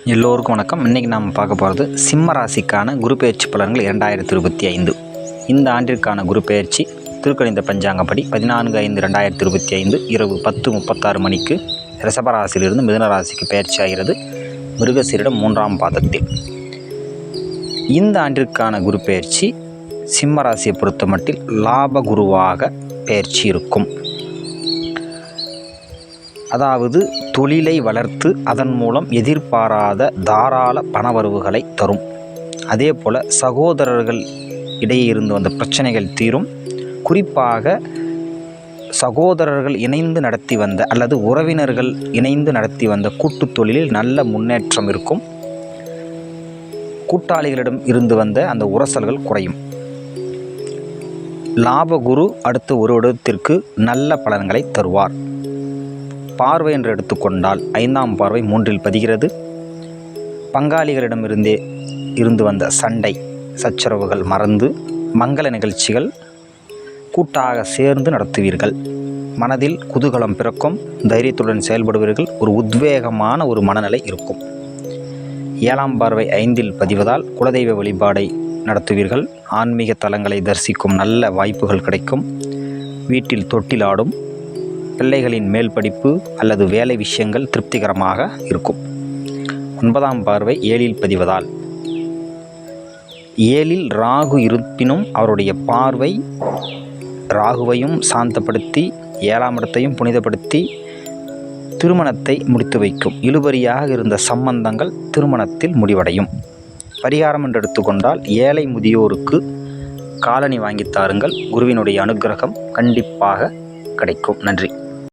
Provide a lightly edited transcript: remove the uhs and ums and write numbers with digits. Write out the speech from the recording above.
எல்லோருக்கும் வணக்கம். இன்றைக்கி நாம் பார்க்க போகிறது சிம்ம ராசிக்கான குரு பெயர்ச்சி பலன்கள் 2025. இந்த ஆண்டிற்கான குரு பெயர்ச்சி திருக்கணித பஞ்சாங்கப்படி 14/5/2025 இரவு 10:36 மணிக்கு ரிஷபராசியிலிருந்து மிதுன ராசிக்கு பெயர்ச்சி ஆகிறது, மிருகசீரிடம் 3ஆம் பாதத்தில். இந்த ஆண்டிற்கான குரு பெயர்ச்சி சிம்ம ராசியை பொறுத்த மட்டில் லாப குருவாக பெயர்ச்சி இருக்கும். அதாவது தொழிலை வளர்த்து அதன் மூலம் எதிர்பாராத தாராள பணவரவுகளை தரும். அதே போல் சகோதரர்கள் இடையே இருந்து வந்த பிரச்சனைகள் தீரும். குறிப்பாக சகோதரர்கள் இணைந்து நடத்தி வந்த அல்லது உறவினர்கள் இணைந்து நடத்தி வந்த கூட்டுத் தொழிலில் நல்ல முன்னேற்றம் இருக்கும். கூட்டாளிகளிடம் இருந்து வந்த அந்த உரசல்கள் குறையும். லாபகுரு அடுத்த ஒரு வருடத்திற்கு நல்ல பலன்களை தருவார். பார்வை என்று எடுத்துக்கொண்டால் 5ஆம் பார்வை 3இல் பதிகிறது. பங்காளிகளிடமிருந்தே இருந்து வந்த சண்டை சச்சரவுகள் மறந்து மங்கள நிகழ்ச்சிகள் கூட்டாக சேர்ந்து நடத்துவீர்கள். மனதில் குதூகலம் பிறக்கும். தைரியத்துடன் செயல்படுவீர்கள். ஒரு உத்வேகமான ஒரு மனநிலை இருக்கும். 7ஆம் பார்வை 5இல் பதிவதால் குலதெய்வ வழிபாடை நடத்துவீர்கள். ஆன்மீக தலங்களை தரிசிக்கும் நல்ல வாய்ப்புகள் கிடைக்கும். வீட்டில் தொட்டிலாடும். பிள்ளைகளின் மேல் படிப்பு அல்லது வேலை விஷயங்கள் திருப்திகரமாக இருக்கும். 9ஆம் பார்வை 7இல் பதிவதால் 7இல் ராகு இருப்பினும் அவருடைய பார்வை ராகுவையும் சாந்தப்படுத்தி 7ஆம் இடத்தையும் புனிதப்படுத்தி திருமணத்தை முடித்து வைக்கும். இழுபறியாக இருந்த சம்பந்தங்கள் திருமணத்தில் முடிவடையும். பரிகாரம் என்று எடுத்துக்கொண்டால் ஏழை முதியோருக்கு காலணி வாங்கித்தாருங்கள். குருவினுடைய அனுக்கிரகம் கண்டிப்பாக கிடைக்கும். நன்றி.